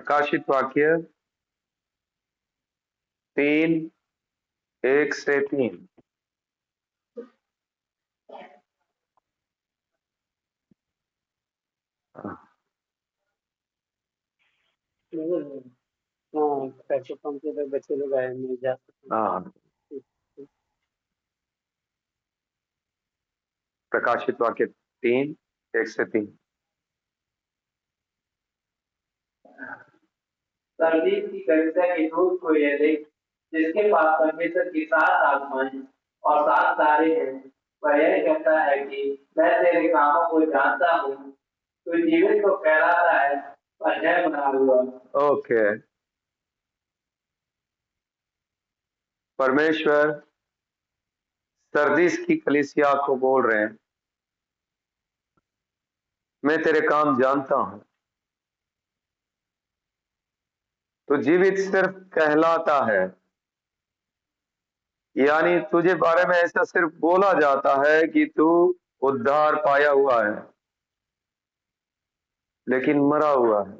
प्रकाशित वाक्य 3:1-3। Petrol pump पे बच्चे लोग आए नहीं जा सकते। हाँ, प्रकाशित वाक्य 3:1-3। सर्दी की कविता के दूत को यह देख, जिसके पास परमेश्वर की 7 आत्माएं और 7 तारे हैं, वह यह कहता है कि मैं तेरे कामों को जानता हूँ, तू जीवित को कहलाता है पर है मरा हुआ। ओके, परमेश्वर सरदीस की कलीसिया को बोल रहे हैं, मैं तेरे काम जानता हूं, तो जीवित सिर्फ कहलाता है, यानी तुझे बारे में ऐसा सिर्फ बोला जाता है कि तू उद्धार पाया हुआ है, लेकिन मरा हुआ है।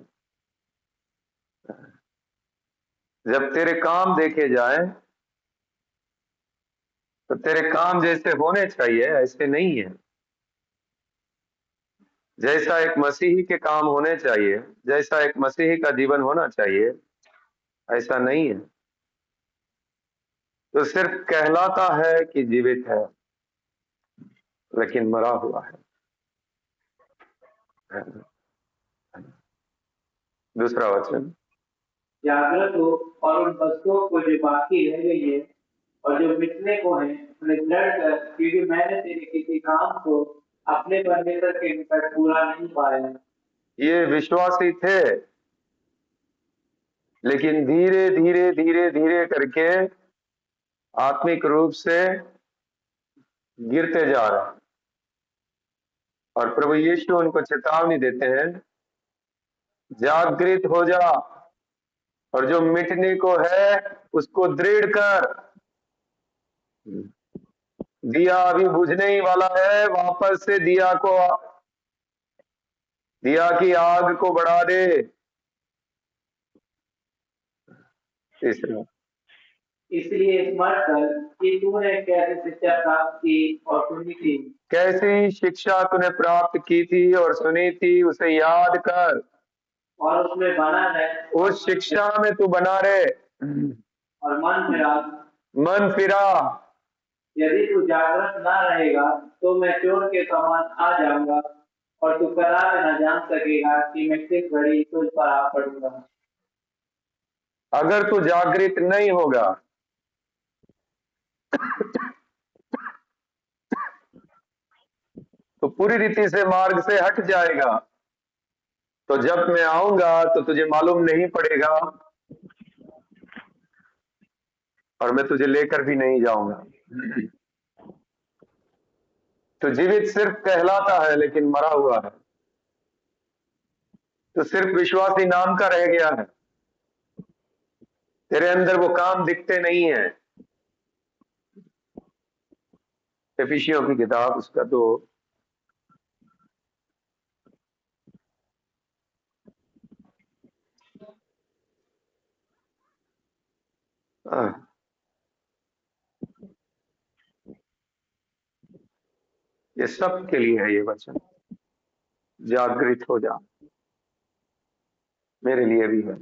जब तेरे काम देखे जाए तो तेरे काम जैसे होने चाहिए ऐसे नहीं है। जैसा एक मसीही के काम होने चाहिए, जैसा एक मसीही का जीवन होना चाहिए, ऐसा नहीं है। तो सिर्फ कहलाता है कि जीवित है, लेकिन मरा हुआ है। दूसरा वचन, जागृत हो और उन वस्तुओं को जो बाकी रह गई है और जो मिटने को है उन्हें दृढ़ कर, क्योंकि मैंने तेरे किसी काम को अपने परमेश्वर के निकट पूरा नहीं पाया। ये विश्वासी थे, लेकिन धीरे धीरे धीरे धीरे करके आत्मिक रूप से गिरते जा रहे हैं, और प्रभु यीशु उनको चेतावनी देते हैं, जागृत हो जा और जो मिटने को है उसको दृढ़ कर। दिया अभी बुझने ही वाला है, वापस से दिया की आग को बढ़ा दे। तीसरा, इसलिए स्मरण कर कि तूने कैसे शिक्षा प्राप्त की और सुनी थी। कैसी शिक्षा तूने प्राप्त की थी और सुनी थी, उसे याद कर और उसमें बना रहे। उस शिक्षा में तू बना रहे और मन फिरा। यदि तू जागृत न रहेगा तो मैं चोर के समान आ जाऊंगा और तू करा न जान सकेगा कि मैं किस घड़ी तुझ पर आ पड़ूंगा। अगर तू जागृत नहीं होगा तो पूरी रीति से मार्ग से हट जाएगा, तो जब मैं आऊंगा तो तुझे मालूम नहीं पड़ेगा और मैं तुझे लेकर भी नहीं जाऊंगा। तो जीवित सिर्फ कहलाता है, लेकिन मरा हुआ है। तो सिर्फ विश्वासी नाम का रह गया है, तेरे अंदर वो काम दिखते नहीं है। एफिसियों की किताब उसका 2 ये सब के लिए है ये वचन, जागृत हो जा। मेरे लिए भी है।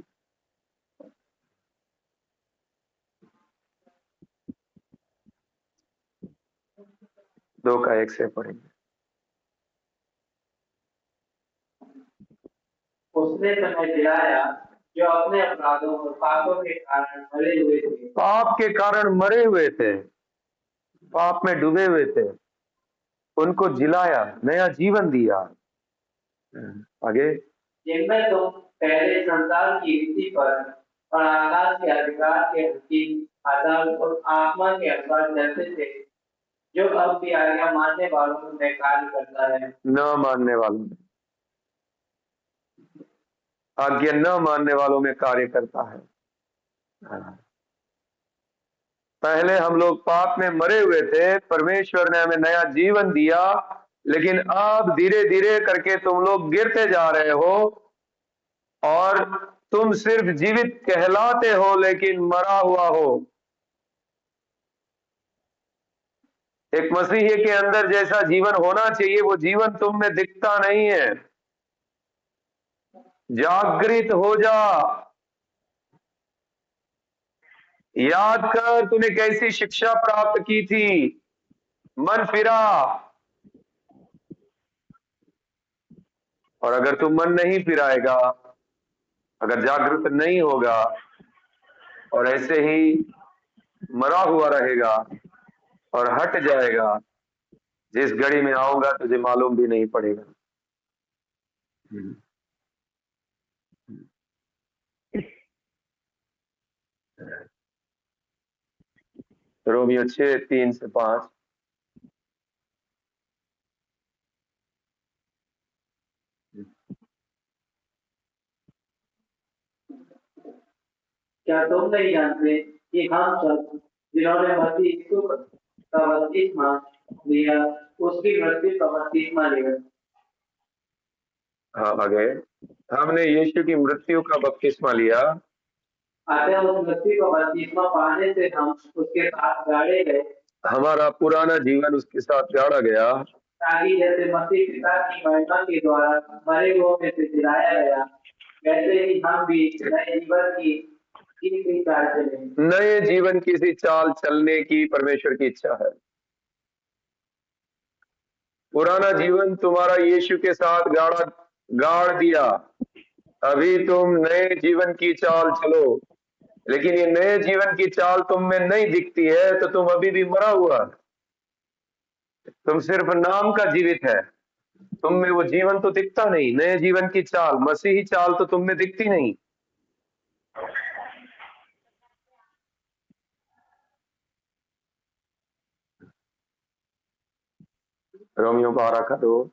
दो का 1 से पढ़ेंगे। उसने तुम्हें दिलाया जो अपने अपराधों और पापों के कारण मरे हुए थे। पाप के कारण मरे हुए थे, पाप में डूबे हुए थे, उनको जिलाया, नया जीवन दिया। आगे, जिनमें तुम पहले संसार की रीति पर और आकाश के अधिकार के हकीम आधार और आत्मा के अनुसार चलते थे, जो अब भी आज्ञा मानने वालों में कार्य करता है। न मानने वालों में, आज्ञा न मानने वालों में कार्य करता है। पहले हम लोग पाप में मरे हुए थे, परमेश्वर ने हमें नया जीवन दिया, लेकिन अब धीरे धीरे करके तुम लोग गिरते जा रहे हो और तुम सिर्फ जीवित कहलाते हो लेकिन मरा हुआ हो। एक मसीही के अंदर जैसा जीवन होना चाहिए वो जीवन तुम में दिखता नहीं है। जागृत हो जा, याद कर तूने कैसी शिक्षा प्राप्त की थी, मन फिरा। और अगर तू मन नहीं फिराएगा, अगर जागृत नहीं होगा और ऐसे ही मरा हुआ रहेगा और हट जाएगा, जिस घड़ी में आऊंगा तुझे मालूम भी नहीं पड़ेगा। रोमियो 6:3-5। क्या तुम नहीं जानते कि हम सब जिन्होंने मसीह यीशु का बपतिस्मा लिया उसकी मृत्यु का बपतिस्मा लिया। हाँ आगे, हमने यीशु की मृत्यु का बपतिस्मा लिया, अतः उस मृत्यु का बपतिस्मा पाने से हम उसके साथ गाड़े गए, हमारा पुराना जीवन उसके साथ गाड़ा गया, ताकि जैसे मसीह पिता की महिमा के द्वारा मरे हुओं में से जिलाया गया, वैसे ही हम भी नए जीवन की चाल चलें। नए जीवन की सी चाल चलने की परमेश्वर की इच्छा है। पुराना जीवन तुम्हारा यीशु के साथ गाड़ दिया, अभी तुम नए जीवन की चाल चलो। लेकिन ये नए जीवन की चाल तुम में नहीं दिखती है तो तुम अभी भी मरा हुआ, तुम सिर्फ नाम का जीवित है, तुम में वो जीवन तो दिखता नहीं। नए जीवन की चाल, मसीही चाल तो तुम में दिखती नहीं। रोमियो 12:2।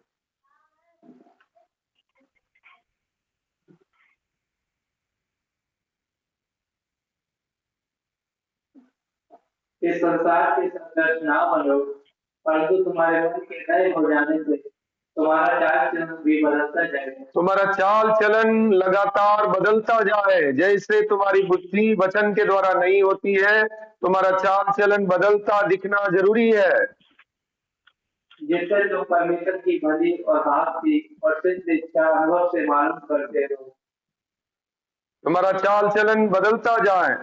इस संसार के संघर्ष ना बनो, परंतु तुम्हारे मन के नए हो जाने से तुम्हारा चाल चलन भी बदलता जाएगा। तुम्हारा चाल चलन लगातार बदलता जाए, जैसे तुम्हारी बुद्धि वचन के द्वारा नहीं होती है, तुम्हारा चाल चलन बदलता दिखना जरूरी है। जिससे तुम परमेश्वर की भली और भावती और सिद्ध इच्छा अनुभव से मालूम करते हो। तुम्हारा चाल चलन बदलता जाए,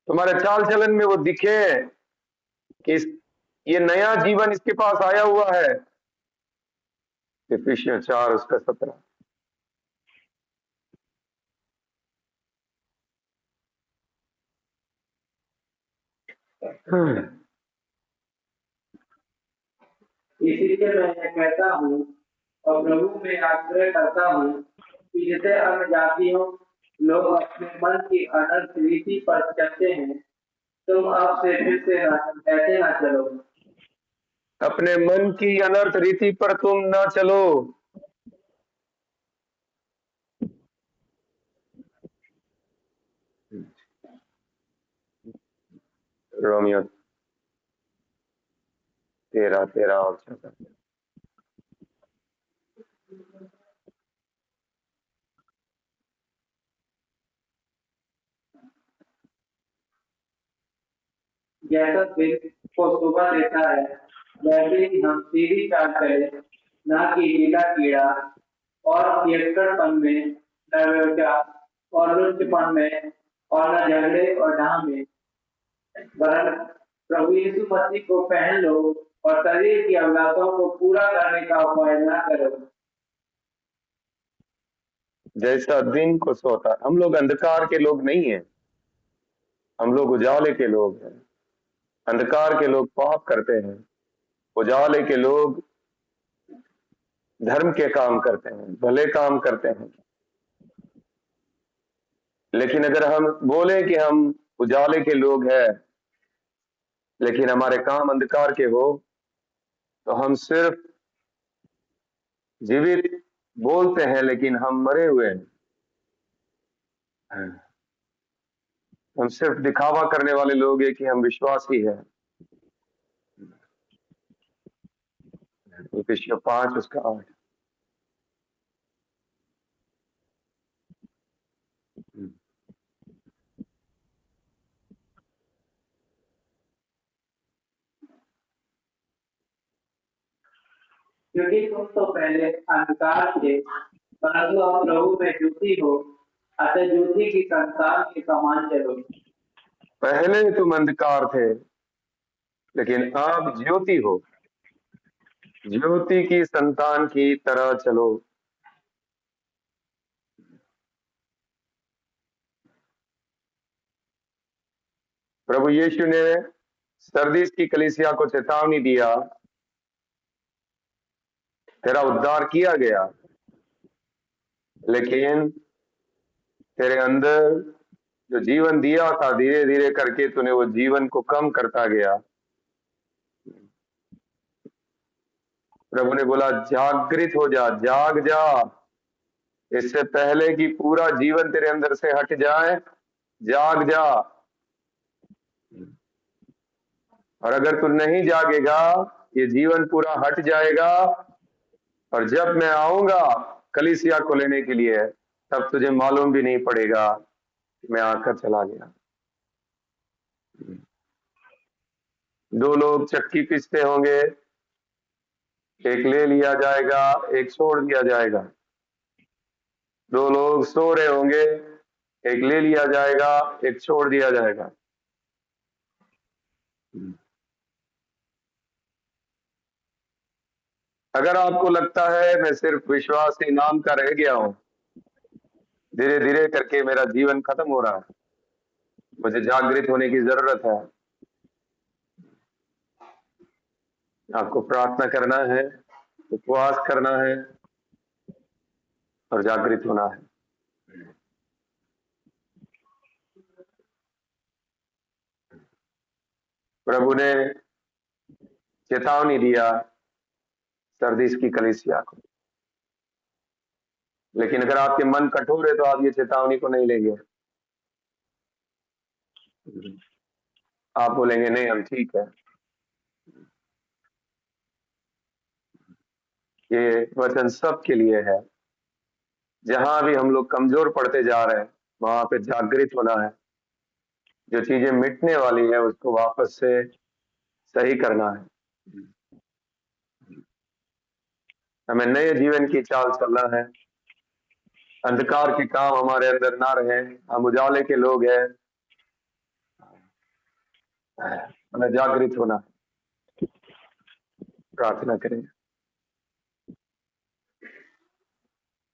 तुम्हारे चाल चलन में वो दिखे कि ये नया जीवन इसके पास आया हुआ है। इफिसियंस 4:17। इसीलिए मैं यह कहता हूँ और प्रभु में आग्रह करता हूँ कि जैसे अन्य जातियों लोग अपने मन की अनर्थ रीति पर चलते हैं, तुम अब से फिर से ऐसे ना चलो। अपने मन की अनर्थ रीति पर तुम ना चलो। रोमियो 13:13 और 14। जैसा दिन को सुबह देता है, वैसे ही हम सीधी चाल चले, ना कि लीला कीड़ा और पियक्कड़पन में, न व्यभिचार और लुच्चपन में और न झगड़े और डाह में, वरन प्रभु यीशु मसीह को पहन लो और शरीर की अभिलाषाओं को पूरा करने का उपाय न करो। जैसा दिन को सोता, हम लोग अंधकार के लोग नहीं हैं, हम लोग उजाले के लोग हैं। अंधकार के लोग पाप करते हैं, उजाले के लोग धर्म के काम करते हैं, भले काम करते हैं। लेकिन अगर हम बोले कि हम उजाले के लोग हैं लेकिन हमारे काम अंधकार के हो, तो हम सिर्फ जीवित बोलते हैं लेकिन हम मरे हुए हैं। हम सिर्फ दिखावा करने वाले लोग हैं कि हम विश्वासी हैं। इफिसियों 5:8। क्योंकि तुम तो पहले अंधकार थे, परंतु अब प्रभु में ज्योति हो, अतः ज्योति की संतान के समान चलो। पहले तुम अंधकार थे, लेकिन अब ज्योति हो, ज्योति की संतान की तरह चलो। प्रभु यीशु ने सरदीस की कलीसिया को चेतावनी दिया, तेरा उद्धार किया गया, लेकिन तेरे अंदर जो जीवन दिया था, धीरे धीरे करके तूने वो जीवन को कम करता गया। प्रभु ने बोला, जागृत हो जा, जाग जा, इससे पहले कि पूरा जीवन तेरे अंदर से हट जाए, जाग जा। और अगर तू नहीं जागेगा, ये जीवन पूरा हट जाएगा, और जब मैं आऊंगा कलीसिया को लेने के लिए, तब तुझे मालूम भी नहीं पड़ेगा कि मैं आकर चला गया। दो लोग चक्की पीसते होंगे, एक ले लिया जाएगा, एक छोड़ दिया जाएगा। दो लोग सो रहे होंगे, एक ले लिया जाएगा, एक छोड़ दिया जाएगा। अगर आपको लगता है मैं सिर्फ विश्वासी नाम का रह गया हूं, धीरे धीरे करके मेरा जीवन खत्म हो रहा है, मुझे जागृत होने की जरूरत है। आपको प्रार्थना करना है, उपवास करना है और जागृत होना है। प्रभु ने चेतावनी दिया सरदीस की कलीसिया को, लेकिन अगर आपके मन कठोर है तो आप ये चेतावनी को नहीं लेंगे। आप बोलेंगे नहीं, हम ठीक है। ये वचन सबके लिए है। जहां भी हम लोग कमजोर पड़ते जा रहे हैं, वहां पे जागृत होना है। जो चीजें मिटने वाली है उसको वापस से सही करना है। हमें नए जीवन की चाल चलना है। अंधकार के काम हमारे अंदर ना रहे, हम उजाले के लोग हैं। हमें जागृत होना है। प्रार्थना करें।